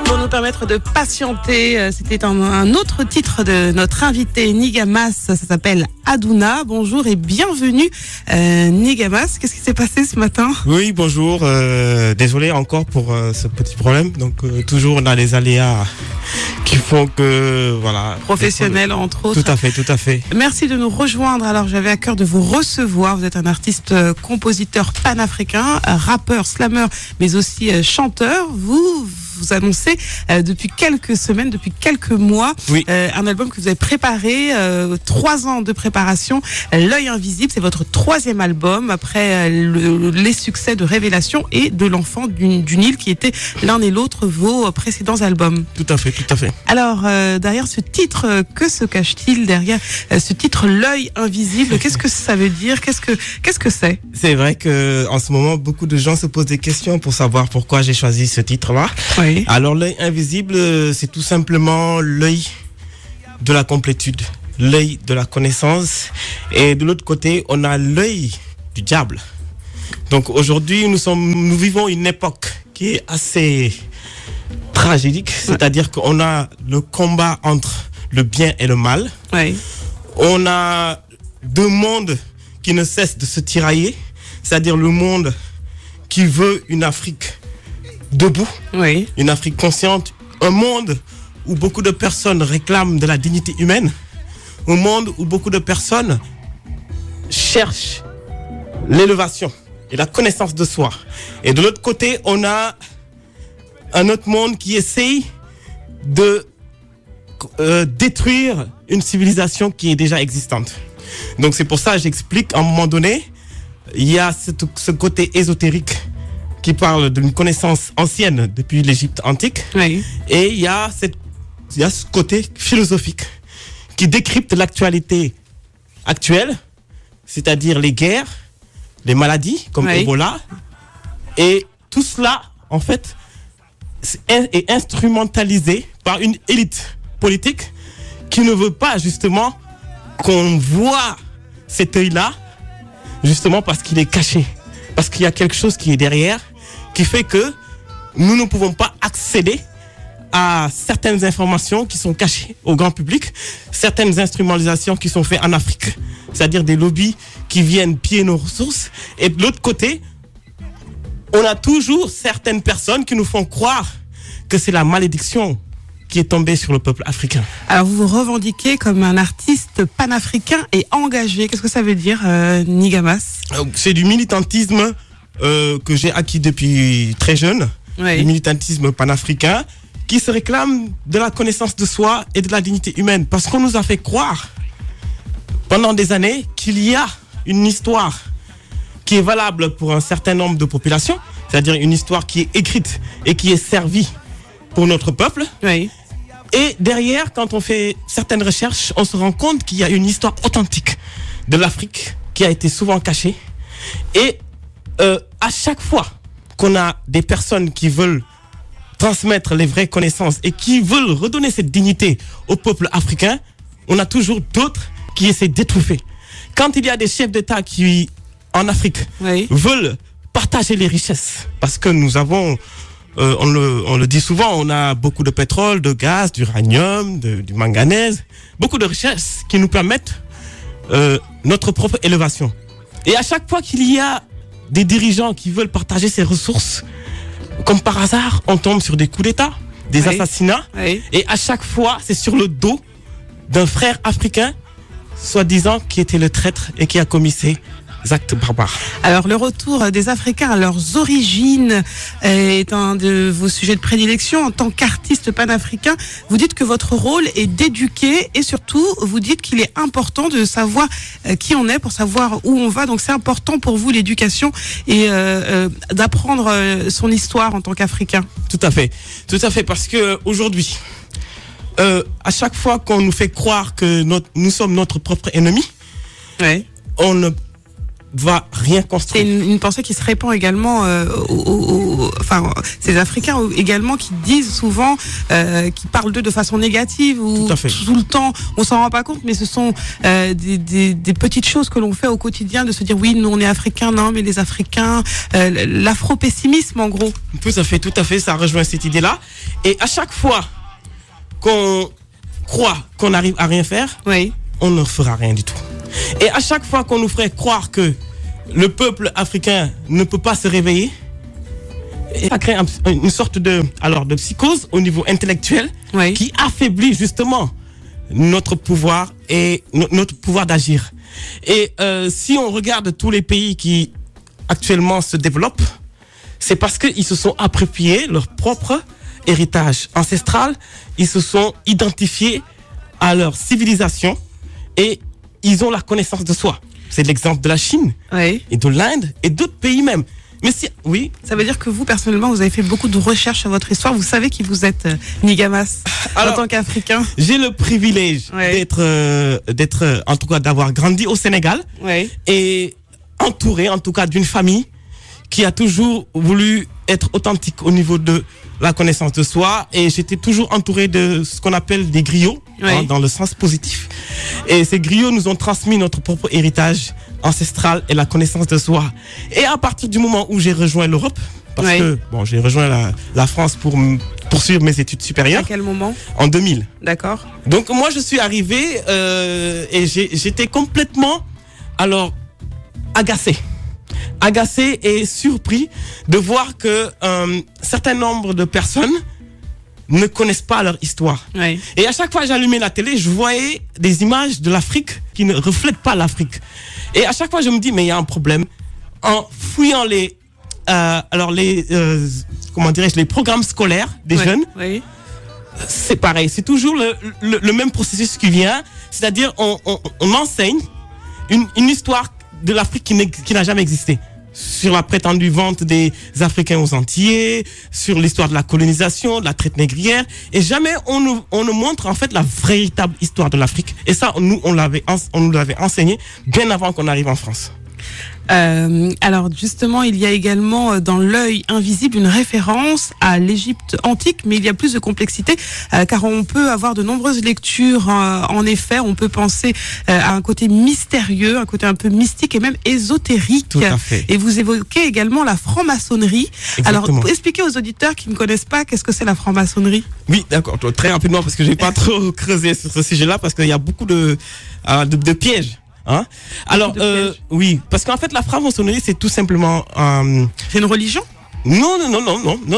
Pour nous permettre de patienter, c'était un autre titre de notre invité Nigamas, ça s'appelle Aduna. Bonjour et bienvenue Nigamas, qu'est-ce qui s'est passé ce matin? Oui, bonjour, désolé encore pour ce petit problème, donc toujours on a les aléas qui font que, voilà. Professionnel entre autres. Tout à fait, tout à fait. Merci de nous rejoindre, alors j'avais à cœur de vous recevoir, vous êtes un artiste compositeur panafricain, rappeur, slammer, mais aussi chanteur, vous annoncez depuis quelques semaines, depuis quelques mois, oui. Un album que vous avez préparé, 3 ans de préparation, L'œil invisible, c'est votre 3e album après les succès de Révélation et de l'enfant du Nil qui étaient l'un et l'autre vos précédents albums. Tout à fait, tout à fait. Alors derrière ce titre, que se cache-t-il derrière ce titre L'œil invisible? Qu'est-ce que ça veut dire? Qu'est-ce que c'est? C'est vrai que en ce moment beaucoup de gens se posent des questions pour savoir pourquoi j'ai choisi ce titre-là. Oui. Alors l'œil invisible, c'est tout simplement l'œil de la complétude, l'œil de la connaissance, et de l'autre côté, on a l'œil du diable. Donc aujourd'hui, nous vivons une époque qui est assez tragique, c'est-à-dire qu'on a le combat entre le bien et le mal. Oui. On a 2 mondes qui ne cessent de se tirailler, c'est-à-dire le monde qui veut une Afrique debout, oui. Une Afrique consciente, un monde où beaucoup de personnes réclament de la dignité humaine, un monde où beaucoup de personnes cherchent l'élévation et la connaissance de soi. Et de l'autre côté, on a un autre monde qui essaye de détruire une civilisation qui est déjà existante. Donc c'est pour ça que j'explique, à un moment donné, il y a ce côté ésotérique qui parle d'une connaissance ancienne depuis l'Égypte antique. Oui. Et il y a ce côté philosophique qui décrypte l'actualité actuelle, c'est-à-dire les guerres, les maladies comme Ebola. Et tout cela, en fait, est instrumentalisé par une élite politique qui ne veut pas justement qu'on voit cet œil-là, justement parce qu'il est caché, parce qu'il y a quelque chose qui est derrière, qui fait que nous ne pouvons pas accéder à certaines informations qui sont cachées au grand public, certaines instrumentalisations qui sont faites en Afrique, c'est-à-dire des lobbies qui viennent piller nos ressources. Et de l'autre côté, on a toujours certaines personnes qui nous font croire que c'est la malédiction qui est tombée sur le peuple africain. Alors vous vous revendiquez comme un artiste panafricain et engagé. Qu'est-ce que ça veut dire, Nigamas? C'est du militantisme que j'ai acquis depuis très jeune, oui. Du militantisme panafricain qui se réclame de la connaissance de soi et de la dignité humaine, parce qu'on nous a fait croire pendant des années qu'il y a une histoire qui est valable pour un certain nombre de populations, c'est-à-dire une histoire qui est écrite et qui est servie pour notre peuple. Oui. Et derrière, quand on fait certaines recherches, on se rend compte qu'il y a une histoire authentique de l'Afrique qui a été souvent cachée. Et à chaque fois qu'on a des personnes qui veulent transmettre les vraies connaissances et qui veulent redonner cette dignité au peuple africain, on a toujours d'autres qui essaient d'étouffer. Quand il y a des chefs d'État qui, en Afrique, veulent partager les richesses, parce que nous avons, on le dit souvent, on a beaucoup de pétrole, de gaz, d'uranium, du manganèse, beaucoup de richesses qui nous permettent notre propre élévation. Et à chaque fois qu'il y a des dirigeants qui veulent partager ces ressources, comme par hasard, on tombe sur des coups d'État, des assassinats. Oui. Et à chaque fois, c'est sur le dos d'un frère africain, soi-disant, qui était le traître et qui a commis ces actes barbares. Alors, le retour des Africains à leurs origines est un de vos sujets de prédilection. En tant qu'artiste panafricain, vous dites que votre rôle est d'éduquer et surtout, vous dites qu'il est important de savoir qui on est pour savoir où on va. Donc, c'est important pour vous, l'éducation et d'apprendre son histoire en tant qu'Africain. Tout à fait, parce que aujourd'hui, à chaque fois qu'on nous fait croire que nous sommes notre propre ennemi, on ne va rien construire. C'est une pensée qui se répand également ces Africains également qui disent souvent, qui parlent d'eux de façon négative ou tout le temps, on s'en rend pas compte, mais ce sont des petites choses que l'on fait au quotidien, de se dire oui, nous on est Africains, non mais les Africains, l'afro-pessimisme en gros. Tout à fait, ça rejoint cette idée-là. Et à chaque fois qu'on croit qu'on arrive à rien faire, on ne fera rien du tout. Et à chaque fois qu'on nous ferait croire que le peuple africain ne peut pas se réveiller, ça crée une sorte de psychose au niveau intellectuel qui affaiblit justement notre pouvoir et notre pouvoir d'agir. Et si on regarde tous les pays qui actuellement se développent, c'est parce qu'ils se sont appropriés leur propre héritage ancestral, ils se sont identifiés à leur civilisation et ils ont la connaissance de soi. C'est l'exemple de la Chine et de l'Inde et d'autres pays même. Mais oui. Ça veut dire que vous, personnellement, vous avez fait beaucoup de recherches sur votre histoire. Vous savez qui vous êtes, Nigamas, en tant qu'Africain. J'ai le privilège d'être, en tout cas, d'avoir grandi au Sénégal et entouré, en tout cas, d'une famille qui a toujours voulu être authentique au niveau de la connaissance de soi, et j'étais toujours entouré de ce qu'on appelle des griots, dans le sens positif. Et ces griots nous ont transmis notre propre héritage ancestral et la connaissance de soi. Et à partir du moment où j'ai rejoint l'Europe, parce que j'ai rejoint la France pour poursuivre mes études supérieures. À quel moment? En 2000. D'accord. Donc moi je suis arrivé et j'étais complètement agacé et surpris de voir que un certain nombre de personnes ne connaissent pas leur histoire. Et à chaque fois que j'allumais la télé, je voyais des images de l'Afrique qui ne reflètent pas l'Afrique. Et à chaque fois, je me dis, mais il y a un problème. En fouillant les programmes scolaires des jeunes, c'est pareil. C'est toujours le même processus qui vient. C'est-à-dire, on enseigne une histoire de l'Afrique qui n'a jamais existé. Sur la prétendue vente des Africains aux Antillais, sur l'histoire de la colonisation, de la traite négrière, et jamais on nous montre en fait la véritable histoire de l'Afrique. Et ça, on nous l'avait enseigné bien avant qu'on arrive en France. Alors justement, il y a également dans l'œil invisible une référence à l'Égypte antique, mais il y a plus de complexité car on peut avoir de nombreuses lectures. En effet, on peut penser à un côté mystérieux, un côté un peu mystique et même ésotérique. Tout à fait. Et vous évoquez également la franc-maçonnerie. Exactement. Alors, expliquez aux auditeurs qui ne connaissent pas qu'est-ce que c'est la franc-maçonnerie. Oui, d'accord. Très rapidement, parce que je n'ai pas trop creusé sur ce sujet-là, parce qu'il y a beaucoup de pièges. Hein? Alors, oui, parce qu'en fait, la franc-maçonnerie, c'est tout simplement... C'est une religion? Non,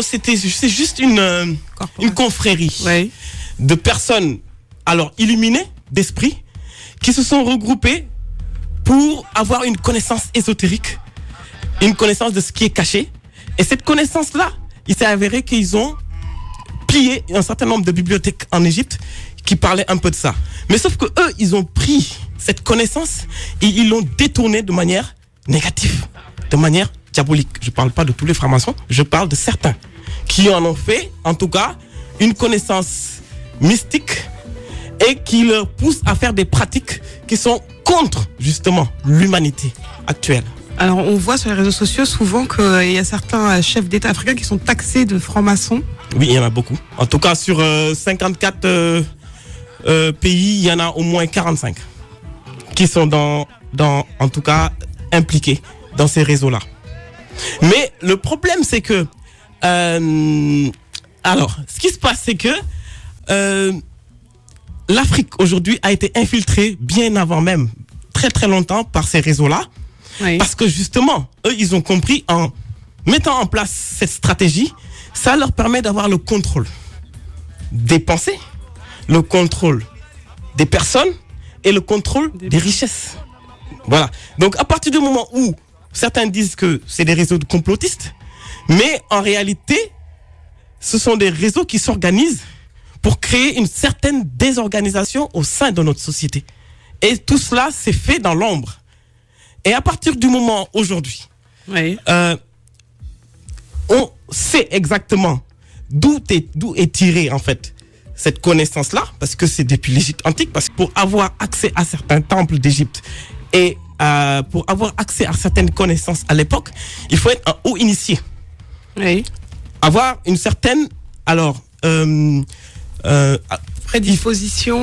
c'est juste une confrérie de personnes, illuminées d'esprit, qui se sont regroupées pour avoir une connaissance ésotérique, une connaissance de ce qui est caché. Et cette connaissance-là, il s'est avéré qu'ils ont pillé un certain nombre de bibliothèques en Égypte qui parlaient un peu de ça. Mais sauf que eux, ils ont pris cette connaissance et ils l'ont détournée de manière négative, de manière diabolique. Je ne parle pas de tous les francs-maçons, je parle de certains qui en ont fait, en tout cas, une connaissance mystique et qui leur pousse à faire des pratiques qui sont contre, justement, l'humanité actuelle. Alors, on voit sur les réseaux sociaux souvent qu'il y a certains chefs d'État africains qui sont taxés de francs-maçons. Oui, il y en a beaucoup. En tout cas, sur 54 pays, il y en a au moins 45 qui sont en tout cas, impliqués dans ces réseaux-là. Mais le problème, c'est que... ce qui se passe, c'est que l'Afrique, aujourd'hui, a été infiltrée bien avant même, très très longtemps, par ces réseaux-là. Parce que justement, eux, ils ont compris, en mettant en place cette stratégie, ça leur permet d'avoir le contrôle des pensées, le contrôle des personnes et le contrôle des richesses. Voilà. Donc, à partir du moment où certains disent que c'est des réseaux de complotistes, mais en réalité, ce sont des réseaux qui s'organisent pour créer une certaine désorganisation au sein de notre société. Et tout cela, c'est fait dans l'ombre. Et à partir du moment aujourd'hui, on sait exactement d'où est tirée en fait cette connaissance-là, parce que c'est depuis l'Égypte antique, parce que pour avoir accès à certains temples d'Égypte et pour avoir accès à certaines connaissances à l'époque, il faut être un haut initié. avoir une certaine, prédisposition.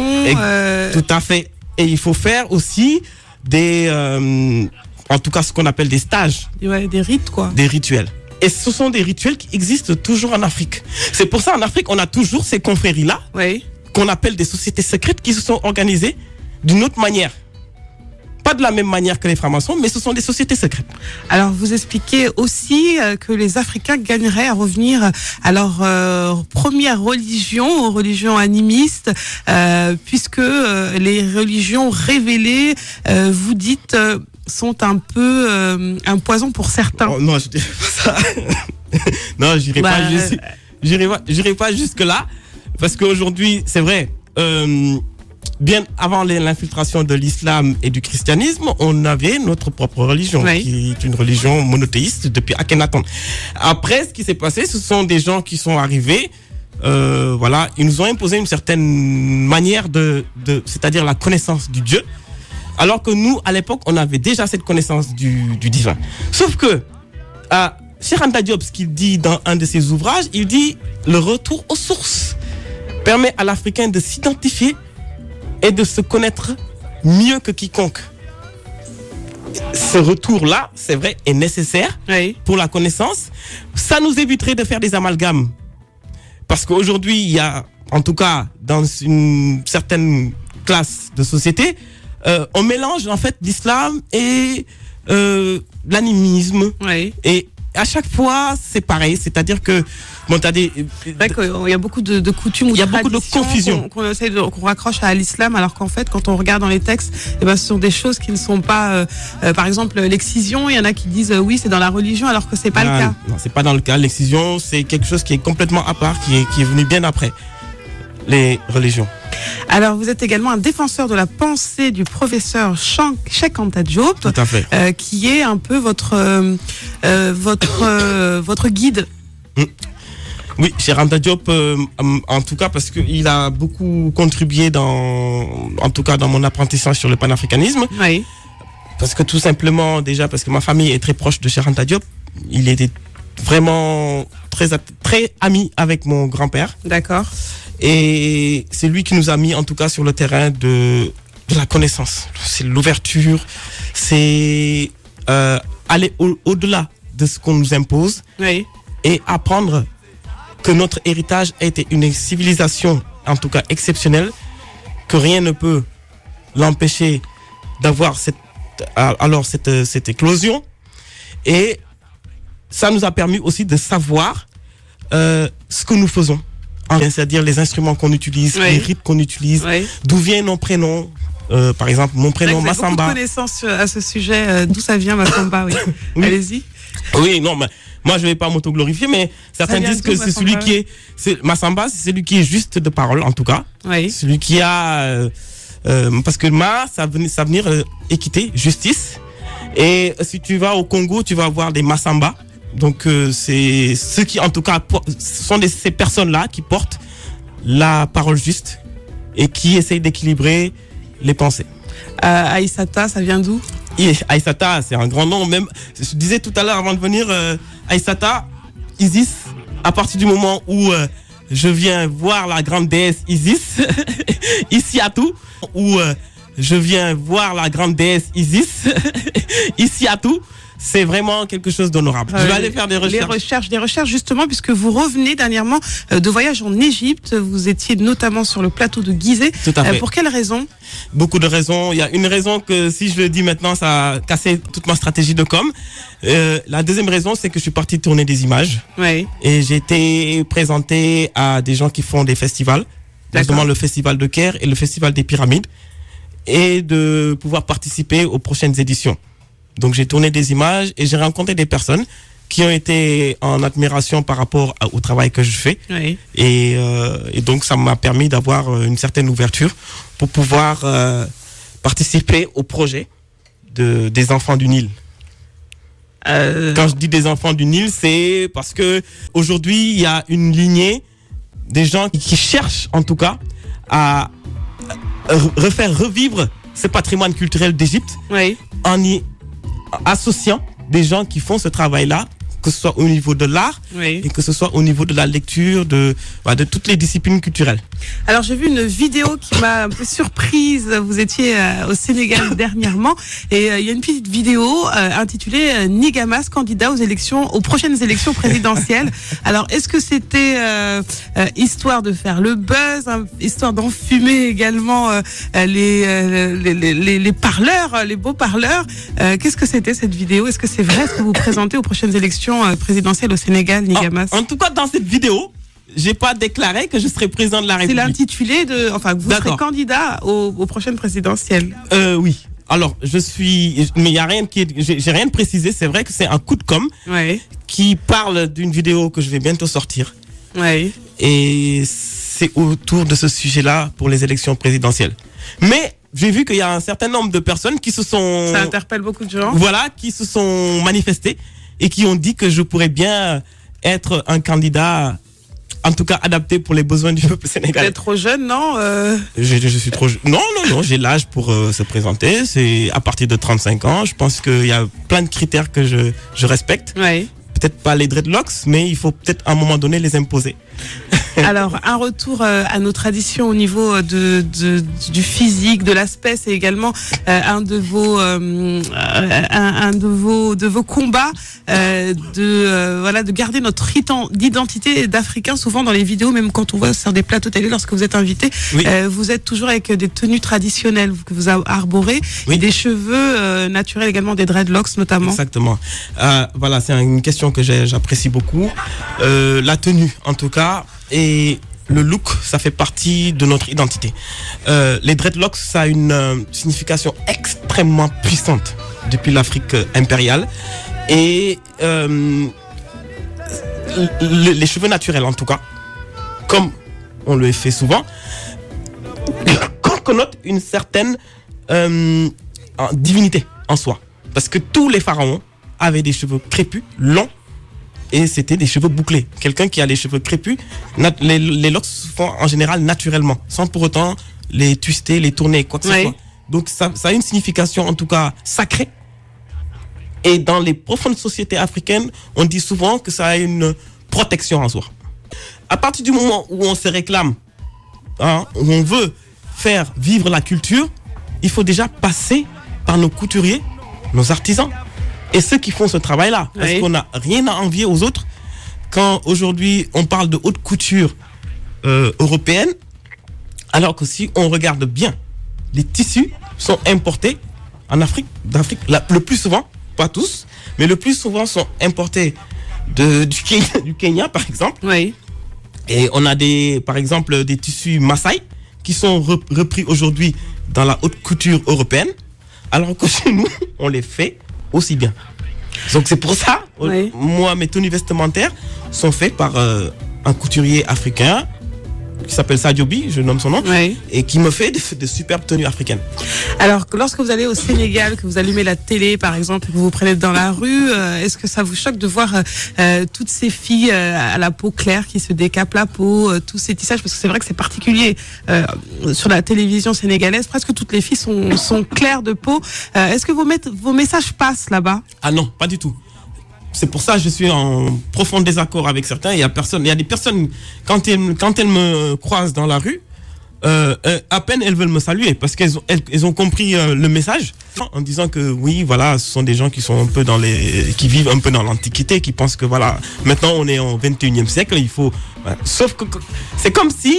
Tout à fait. Et il faut faire aussi en tout cas ce qu'on appelle des stages. Ouais, des rites, quoi. Des rituels. Et ce sont des rituels qui existent toujours en Afrique. C'est pour ça en Afrique, on a toujours ces confréries-là, qu'on appelle des sociétés secrètes qui se sont organisées d'une autre manière. Pas de la même manière que les francs-maçons, mais ce sont des sociétés secrètes. Alors, vous expliquez aussi que les Africains gagneraient à revenir à leur première religion animiste, puisque les religions révélées, vous dites, sont un peu un poison pour certains. Oh, non, je dirais pas ça. Non, j'irai pas jusque-là, parce qu'aujourd'hui, c'est vrai, bien avant l'infiltration de l'islam et du christianisme, on avait notre propre religion, qui est une religion monothéiste depuis Akhenaton. Après, ce qui s'est passé, ce sont des gens qui sont arrivés, ils nous ont imposé une certaine manière c'est-à-dire la connaissance du Dieu, alors que nous, à l'époque, on avait déjà cette connaissance du divin. Sauf que, Cheikh Anta Diop, ce qu'il dit dans un de ses ouvrages, il dit « Le retour aux sources permet à l'Africain de s'identifier et de se connaître mieux que quiconque. » Ce retour-là, c'est vrai, est nécessaire pour la connaissance. Ça nous éviterait de faire des amalgames. Parce qu'aujourd'hui, il y a, en tout cas, dans une certaine classe de société, on mélange en fait l'islam et l'animisme. Et à chaque fois, c'est pareil. C'est-à-dire que il y a beaucoup de coutumes, il y a beaucoup de confusion qu'on raccroche à l'islam, alors qu'en fait, quand on regarde dans les textes, ce sont des choses qui ne sont pas. Par exemple, l'excision, il y en a qui disent oui, c'est dans la religion, alors que c'est pas le cas. Non, c'est pas dans le cas. L'excision, c'est quelque chose qui est complètement à part, qui est venu bien après les religions. Alors, vous êtes également un défenseur de la pensée du professeur Cheikh Anta Diop, tout à fait. Qui est un peu votre guide. Oui, Cheikh Anta Diop, en tout cas, parce qu'il a beaucoup contribué en tout cas dans mon apprentissage sur le panafricanisme. Oui. Parce que tout simplement, déjà, parce que ma famille est très proche de Cheikh Anta Diop, il était vraiment très ami avec mon grand-père. D'accord. Et c'est lui qui nous a mis, en tout cas, sur le terrain de la connaissance. C'est l'ouverture, c'est aller au-delà de ce qu'on nous impose et apprendre que notre héritage a été une civilisation, en tout cas exceptionnelle, que rien ne peut l'empêcher d'avoir cette éclosion. Et ça nous a permis aussi de savoir ce que nous faisons. C'est-à-dire les instruments qu'on utilise, les rites qu'on utilise, d'où viennent nos prénoms. Par exemple, mon prénom Massamba. Vous avez beaucoup de connaissances à ce sujet, d'où ça vient Massamba, oui. Allez-y. Oui, non, mais moi je vais pas m'auto-glorifier, mais certains disent que c'est celui qui est... Massamba, c'est celui qui est juste de parole, en tout cas. Celui qui a... parce que ça veut dire équité, justice. Et si tu vas au Congo, tu vas voir des Massamba. Donc c'est ceux qui, en tout cas, sont ces personnes-là qui portent la parole juste et qui essayent d'équilibrer les pensées. Aïssata, ça vient d'où? Aïssata, c'est un grand nom. Même, je disais tout à l'heure avant de venir, Aïssata, Isis, à partir du moment où je viens voir la grande déesse Isis, Isiatou, où je viens voir la grande déesse Isis, Isiatou, c'est vraiment quelque chose d'honorable. Je vais aller faire des recherches. Des recherches justement, puisque vous revenez dernièrement de voyage en Égypte. Vous étiez notamment sur le plateau de Gizeh. Tout à fait. Pour quelles raisons? Beaucoup de raisons. Il y a une raison que si je le dis maintenant, ça a cassé toute ma stratégie de com. La deuxième raison, c'est que je suis parti tourner des images. Et j'ai été présenté à des gens qui font des festivals, notamment le festival de Caire et le festival des pyramides, et de pouvoir participer aux prochaines éditions. Donc j'ai tourné des images et j'ai rencontré des personnes qui ont été en admiration par rapport au travail que je fais. Et donc ça m'a permis d'avoir une certaine ouverture pour pouvoir participer au projet des enfants du Nil. Quand je dis des enfants du Nil, c'est parce que aujourd'hui il y a une lignée des gens qui cherchent en tout cas à refaire revivre ce patrimoine culturel d'Égypte en y associant des gens qui font ce travail-là que ce soit au niveau de l'art et que ce soit au niveau de la lecture, de toutes les disciplines culturelles. Alors j'ai vu une vidéo qui m'a un peu surprise. Vous étiez au Sénégal dernièrement et il y a une petite vidéo intitulée Nigamas, candidat aux prochaines élections présidentielles. Alors est-ce que c'était histoire de faire le buzz, histoire d'enfumer également les parleurs, les beaux parleurs? Qu'est-ce que c'était cette vidéo? Est-ce que c'est vrai ce que vous présentez aux prochaines élections présidentielles au Sénégal, Nigamas? En tout cas, dans cette vidéo, j'ai pas déclaré que je serais président de la République. C'est l'intitulé que vous serez candidat aux prochaines présidentielles. Oui. Alors, mais il y a rien j'ai rien précisé. C'est vrai que c'est un coup de com' qui parle d'une vidéo que je vais bientôt sortir. Et c'est autour de ce sujet-là pour les élections présidentielles. Mais j'ai vu qu'il y a un certain nombre de personnes qui se sont... Ça interpelle beaucoup de gens. Voilà, qui se sont manifestées et qui ont dit que je pourrais bien être un candidat, en tout cas adapté pour les besoins du peuple sénégalais. Vous êtes trop jeune, non Je suis trop jeune. Non, j'ai l'âge pour se présenter. C'est à partir de 35 ans. Je pense qu'il y a plein de critères que je respecte. Peut-être pas les dreadlocks, mais il faut peut-être à un moment donné les imposer. Alors, un retour à nos traditions au niveau du physique, de l'aspect, c'est également un de vos combats de garder notre identité d'Africain. Souvent dans les vidéos, même quand on voit sur des plateaux télé, lorsque vous êtes invité, vous êtes toujours avec des tenues traditionnelles que vous arborez, et des cheveux naturels également, des dreadlocks notamment. Exactement. Voilà, c'est une question que j'apprécie beaucoup. La tenue, en tout cas, et le look, ça fait partie de notre identité. Les dreadlocks, ça a une signification extrêmement puissante depuis l'Afrique impériale. Et les cheveux naturels, en tout cas, comme on le fait souvent, connotent une certaine divinité en soi. Parce que tous les pharaons avaient des cheveux crépus, longs, et c'était des cheveux bouclés. Quelqu'un qui a les cheveux crépus, les locks se font en général naturellement, sans pour autant les twister, les tourner, quoi que ce soit. Donc ça a une signification en tout cas sacrée. Et dans les profondes sociétés africaines, on dit souvent que ça a une protection en soi. À partir du moment où on se réclame, où on veut faire vivre la culture, il faut déjà passer par nos couturiers, nos artisans. Et ceux qui font ce travail-là, parce qu'on n'a rien à envier aux autres. Quand aujourd'hui on parle de haute couture européenne, alors que si on regarde bien, les tissus sont importés en Afrique, le plus souvent, pas tous, mais le plus souvent sont importés du Kenya par exemple. Et on a par exemple des tissus Maasai qui sont repris aujourd'hui dans la haute couture européenne, alors que chez nous, on les fait aussi bien. Donc c'est pour ça, moi, mes tenues vestimentaires sont faites par un couturier africain qui s'appelle Sadiobi, je nomme son nom, et qui me fait de superbes tenues africaines. Alors, lorsque vous allez au Sénégal, que vous allumez la télé, par exemple, et que vous vous prenez dans la rue, est-ce que ça vous choque de voir toutes ces filles à la peau claire qui se décapent la peau, tous ces tissages, parce que c'est vrai que c'est particulier sur la télévision sénégalaise, presque toutes les filles sont claires de peau. Est-ce que vos messages passent là-bas? Ah non, pas du tout. C'est pour ça que je suis en profond désaccord avec certains. Il y a des personnes, quand elles me croisent dans la rue, à peine elles veulent me saluer parce qu'elles ont compris le message en disant que oui, voilà, ce sont des gens qui sont un peu qui vivent un peu dans l'antiquité, qui pensent que voilà, maintenant on est au 21e siècle, il faut. Sauf que c'est comme si.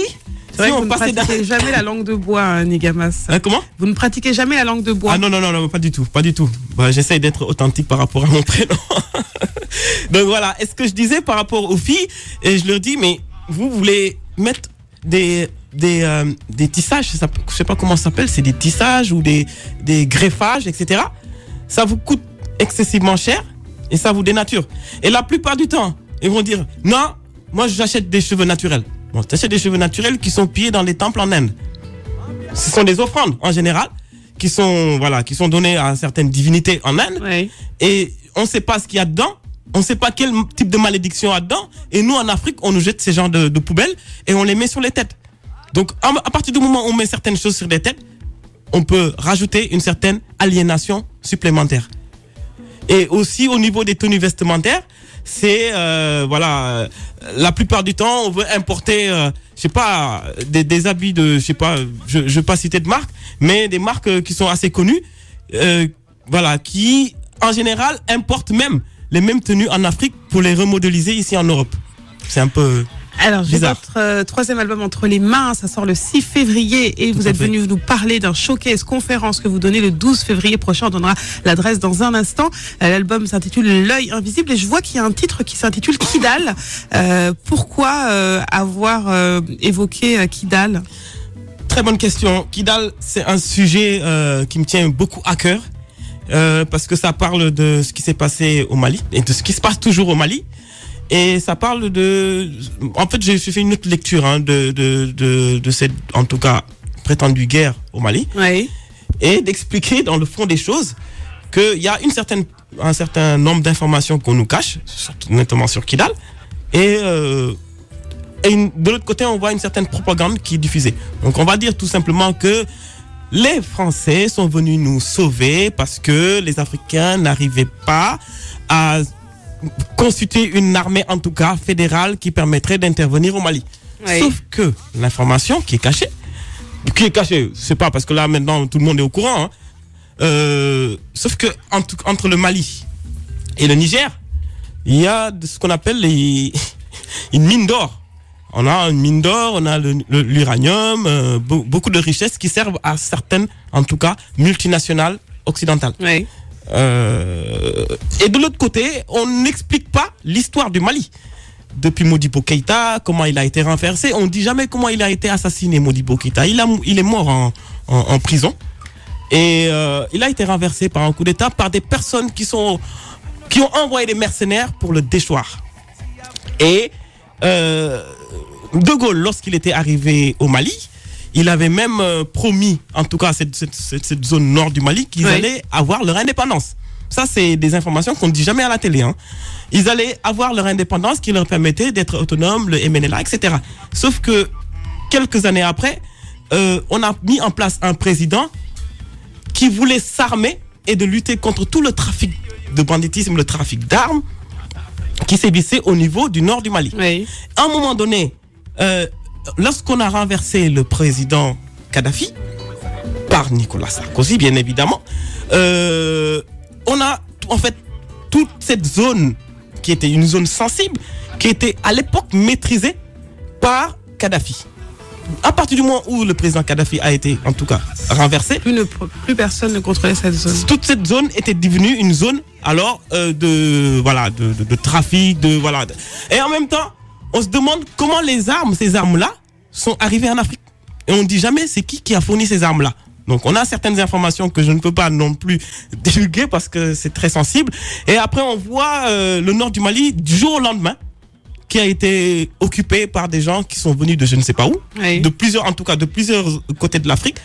C'est vrai que vous ne pratiquez jamais la langue de bois, Nigamas. Comment? Vous ne pratiquez jamais la langue de bois? Ah non, pas du tout, pas du tout. J'essaye d'être authentique par rapport à mon prénom. Donc voilà, est-ce que je disais par rapport aux filles, et je leur dis, mais vous voulez mettre des tissages, je sais pas comment ça s'appelle, c'est des tissages ou des greffages, etc. Ça vous coûte excessivement cher et ça vous dénature. Et la plupart du temps, ils vont dire, non, moi j'achète des cheveux naturels. Bon, t'achètes des cheveux naturels qui sont pillés dans les temples en Inde. Ce sont des offrandes en général qui sont données à certaines divinités en Inde. Et on ne sait pas ce qu'il y a dedans. On ne sait pas quel type de malédiction il y a dedans. Et nous, en Afrique, on nous jette ces genres de poubelles et on les met sur les têtes. Donc, à partir du moment où on met certaines choses sur les têtes, on peut rajouter une certaine aliénation supplémentaire. Et aussi, au niveau des tenues vestimentaires, c'est voilà, la plupart du temps on veut importer je sais pas des habits de, je sais pas, je vais pas citer de marque, mais des marques qui sont assez connues, voilà, qui en général importent même les mêmes tenues en Afrique pour les remodéliser ici en Europe. C'est un peu alors, j'ai bizarre. votre troisième album entre les mains, ça sort le 6 février et vous êtes venu nous parler d'un showcase conférence que vous donnez le 12 février prochain. On donnera l'adresse dans un instant. L'album s'intitule L'œil invisible et je vois qu'il y a un titre qui s'intitule Kidal. Pourquoi avoir évoqué Kidal? Très bonne question. Kidal, c'est un sujet qui me tient beaucoup à cœur parce que ça parle de ce qui s'est passé au Mali et de ce qui se passe toujours au Mali. Et ça parle de... En fait, j'ai fait une autre lecture de cette, en tout cas, prétendue guerre au Mali. Oui. Et d'expliquer dans le fond des choses qu'il y a un certain nombre d'informations qu'on nous cache, notamment sur Kidal. Et de l'autre côté, on voit une certaine propagande qui est diffusée. Donc, on va dire tout simplement que les Français sont venus nous sauver parce que les Africains n'arrivaient pas à constituer une armée, en tout cas fédérale, qui permettrait d'intervenir au Mali. Oui. Sauf que l'information qui est cachée, c'est pas parce que là maintenant tout le monde est au courant, hein, sauf que entre le Mali et le Niger, il y a ce qu'on appelle une mine d'or. On a une mine d'or, on a l'uranium, beaucoup de richesses qui servent à certaines, en tout cas, multinationales occidentales. Oui. Et de l'autre côté, on n'explique pas l'histoire du Mali. Depuis Modibo Keïta, comment il a été renversé. On ne dit jamais comment il a été assassiné, Modibo Keïta. Il est mort en prison. Et il a été renversé par un coup d'État par des personnes qui ont envoyé des mercenaires pour le déchoir. Et De Gaulle, lorsqu'il était arrivé au Mali, il avait même promis, en tout cas cette zone nord du Mali, qu'ils allaient avoir leur indépendance. Ça, c'est des informations qu'on ne dit jamais à la télé. Hein. Ils allaient avoir leur indépendance qui leur permettait d'être autonomes, le MNLA, etc. Sauf que quelques années après, on a mis en place un président qui voulait s'armer et de lutter contre tout le trafic de banditisme, le trafic d'armes qui sévissait au niveau du nord du Mali. Oui. À un moment donné, lorsqu'on a renversé le président Kadhafi, par Nicolas Sarkozy, bien évidemment, on a en fait toute cette zone qui était une zone sensible, qui était à l'époque maîtrisée par Kadhafi. À partir du moment où le président Kadhafi a été, en tout cas, renversé, plus personne ne contrôlait cette zone. Toute cette zone était devenue une zone alors de trafic, Et en même temps, on se demande comment ces armes-là, sont arrivées en Afrique. Et on ne dit jamais c'est qui a fourni ces armes-là. Donc on a certaines informations que je ne peux pas non plus divulguer parce que c'est très sensible. Et après on voit le nord du Mali du jour au lendemain qui a été occupé par des gens qui sont venus de je ne sais pas où, oui. de plusieurs côtés de l'Afrique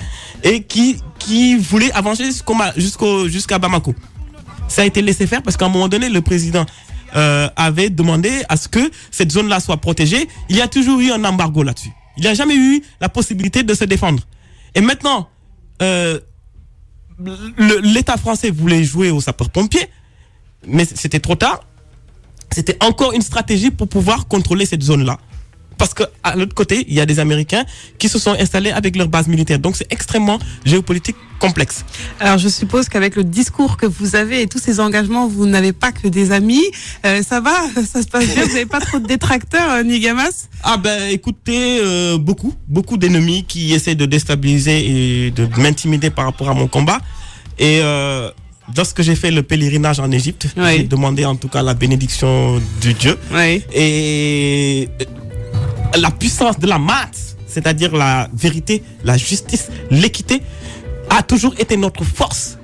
et qui voulaient avancer jusqu'à Bamako. Ça a été laissé faire parce qu'à un moment donné le président avait demandé à ce que cette zone-là soit protégée. Il y a toujours eu un embargo là-dessus. Il n'y a jamais eu la possibilité de se défendre. Et maintenant, l'État français voulait jouer aux sapeurs-pompiers, mais c'était trop tard. C'était encore une stratégie pour pouvoir contrôler cette zone-là. Parce qu'à l'autre côté, il y a des Américains qui se sont installés avec leur base militaire. Donc c'est extrêmement géopolitique complexe. Alors je suppose qu'avec le discours que vous avez et tous ces engagements, vous n'avez pas que des amis. Ça va, ça se passe bien, vous n'avez pas trop de détracteurs, Nigamas? Ah ben écoutez, beaucoup d'ennemis qui essaient de déstabiliser et de m'intimider par rapport à mon combat. Et lorsque j'ai fait le pèlerinage en Égypte, oui. J'ai demandé en tout cas la bénédiction de Dieu. Oui. Et la puissance de la maths, c'est-à-dire la vérité, la justice, l'équité, a toujours été notre force.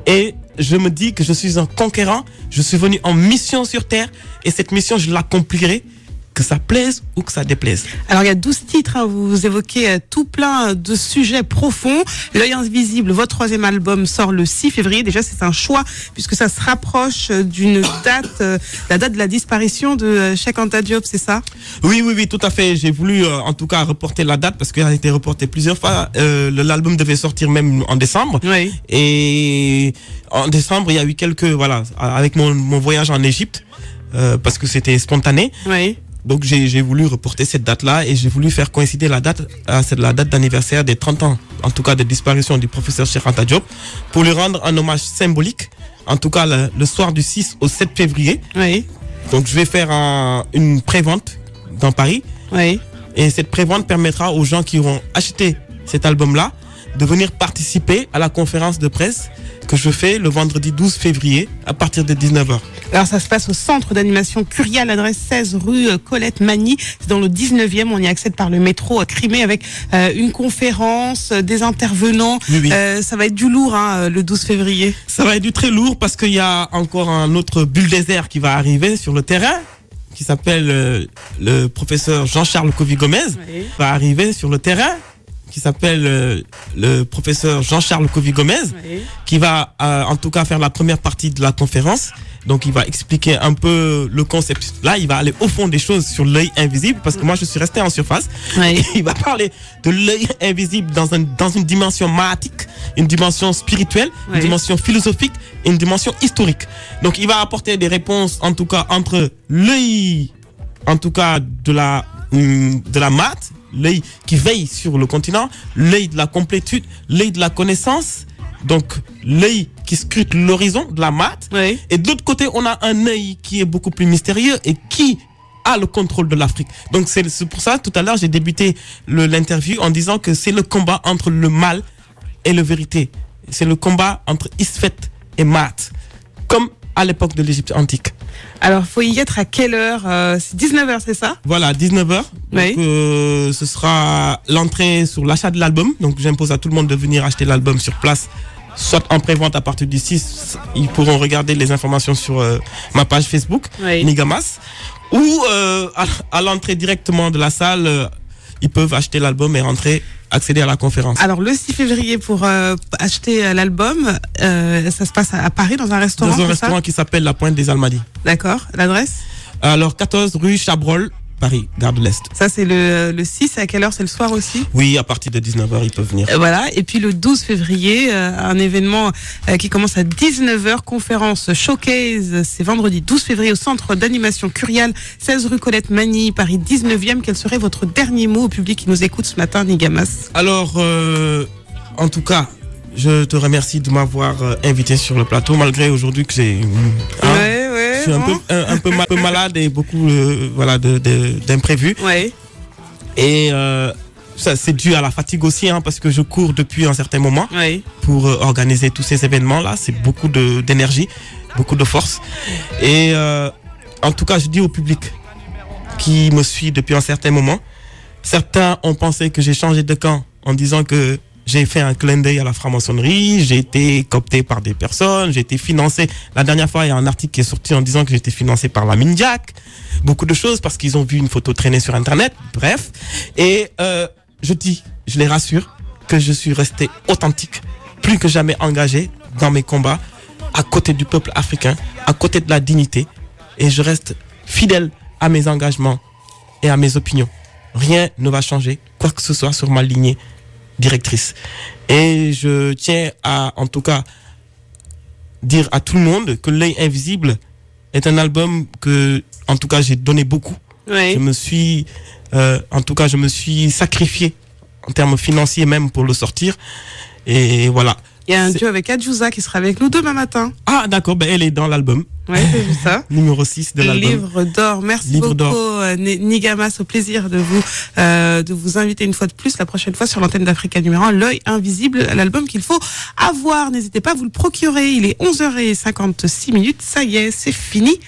Et je me dis que je suis un conquérant, je suis venu en mission sur Terre, et cette mission, je l'accomplirai, que ça plaise ou que ça déplaise. Alors il y a 12 titres, hein, vous évoquez tout plein de sujets profonds. L'œil invisible, votre troisième album sort le 6 février. Déjà c'est un choix puisque ça se rapproche d'une date, la date de la disparition de Cheikh Anta Diop, c'est ça? Oui, tout à fait. J'ai voulu en tout cas reporter la date parce qu'elle a été reportée plusieurs fois. L'album devait sortir même en décembre. Oui. Et en décembre il y a eu avec mon voyage en Égypte. parce que c'était spontané. Oui. Donc j'ai voulu reporter cette date-là et j'ai voulu faire coïncider la date d'anniversaire des 30 ans, en tout cas de disparition du professeur Cheikh Anta Diop, pour lui rendre un hommage symbolique, en tout cas le soir du 6 au 7 février. Oui. Donc je vais faire une prévente dans Paris. Oui. Et cette prévente permettra aux gens qui auront acheté cet album-là de venir participer à la conférence de presse que je fais le vendredi 12 février à partir de 19h. Alors ça se passe au centre d'animation Curial, adresse 16 rue Colette Magny. C'est dans le 19e, on y accède par le métro Crimée avec une conférence, des intervenants. Oui. Ça va être du lourd le 12 février. Ça va être du très lourd parce qu'il y a encore un autre bulldozer qui va arriver sur le terrain, qui s'appelle le professeur Jean-Charles Covy-Gomez, va arriver sur le terrain, qui s'appelle le professeur Jean-Charles Covy-Gomez, qui va en tout cas faire la première partie de la conférence. Donc il va expliquer un peu le concept. Là, il va aller au fond des choses sur l'œil invisible, parce que moi je suis resté en surface. Il va parler de l'œil invisible dans une dimension mathématique, une dimension spirituelle, une dimension philosophique et une dimension historique. Donc il va apporter des réponses, en tout cas entre l'œil, en tout cas de la maths, l'œil qui veille sur le continent, l'œil de la complétude, l'œil de la connaissance, donc l'œil qui scrute l'horizon de la maths. Et de l'autre côté, on a un œil qui est beaucoup plus mystérieux et qui a le contrôle de l'Afrique. Donc c'est pour ça, tout à l'heure, j'ai débuté l'interview en disant que c'est le combat entre le mal et la vérité. C'est le combat entre Isfet et Maat, comme à l'époque de l'Égypte antique. Alors, il faut y être à quelle heure? C'est 19h, c'est ça? Voilà, 19h. Oui. Donc, ce sera l'entrée sur l'achat de l'album. Donc, j'impose à tout le monde de venir acheter l'album sur place, soit en prévente à partir du 6. Ils pourront regarder les informations sur ma page Facebook, Nigamas, ou à l'entrée directement de la salle, ils peuvent acheter l'album et accéder à la conférence. Alors, le 6 février, pour acheter l'album, ça se passe à Paris, dans un restaurant. Dans un restaurant qui s'appelle La Pointe des Almadies. D'accord. L'adresse? Alors, 14 rue Chabrol, Paris, gare de l'Est. Ça, c'est le 6. À quelle heure? C'est le soir aussi? Oui, à partir de 19h, ils peuvent venir. Voilà. Et puis, le 12 février, un événement qui commence à 19h, conférence showcase. C'est vendredi 12 février au centre d'animation Curial, 16 rue Colette Magny, Paris 19e. Quel serait votre dernier mot au public qui nous écoute ce matin, Nigamas? Alors, en tout cas, je te remercie de m'avoir invité sur le plateau, malgré aujourd'hui que j'ai... je suis un peu malade et beaucoup d'imprévus. Et ça, c'est dû à la fatigue aussi, parce que je cours depuis un certain moment pour organiser tous ces événements-là. C'est beaucoup d'énergie, beaucoup de force. Et en tout cas, je dis au public qui me suit depuis un certain moment, certains ont pensé que j'ai changé de camp en disant que j'ai fait un clin d'œil à la franc-maçonnerie, j'ai été coopté par des personnes, j'ai été financé. La dernière fois, il y a un article qui est sorti en disant que j'ai été financé par la Mindiac. Beaucoup de choses parce qu'ils ont vu une photo traîner sur Internet. Bref. Et je les rassure que je suis resté authentique, plus que jamais engagé dans mes combats, à côté du peuple africain, à côté de la dignité. Et je reste fidèle à mes engagements et à mes opinions. Rien ne va changer, quoi que ce soit, sur ma lignée directrice. Et je tiens à, en tout cas, dire à tout le monde que L'œil invisible est un album que, en tout cas, j'ai donné beaucoup. Je me suis, je me suis sacrifié en termes financiers même pour le sortir. Et voilà. Il y a un duo avec Adjouza qui sera avec nous demain matin. Ah, d'accord, elle est dans l'album. Oui, j'ai vu ça. Numéro 6 de l'album. Livre d'or. Merci beaucoup, Nigamas. Au plaisir de vous inviter une fois de plus la prochaine fois sur l'antenne d'Africa numéro 1. L'œil invisible, l'album qu'il faut avoir. N'hésitez pas à vous le procurer. Il est 11h56. Ça y est, c'est fini.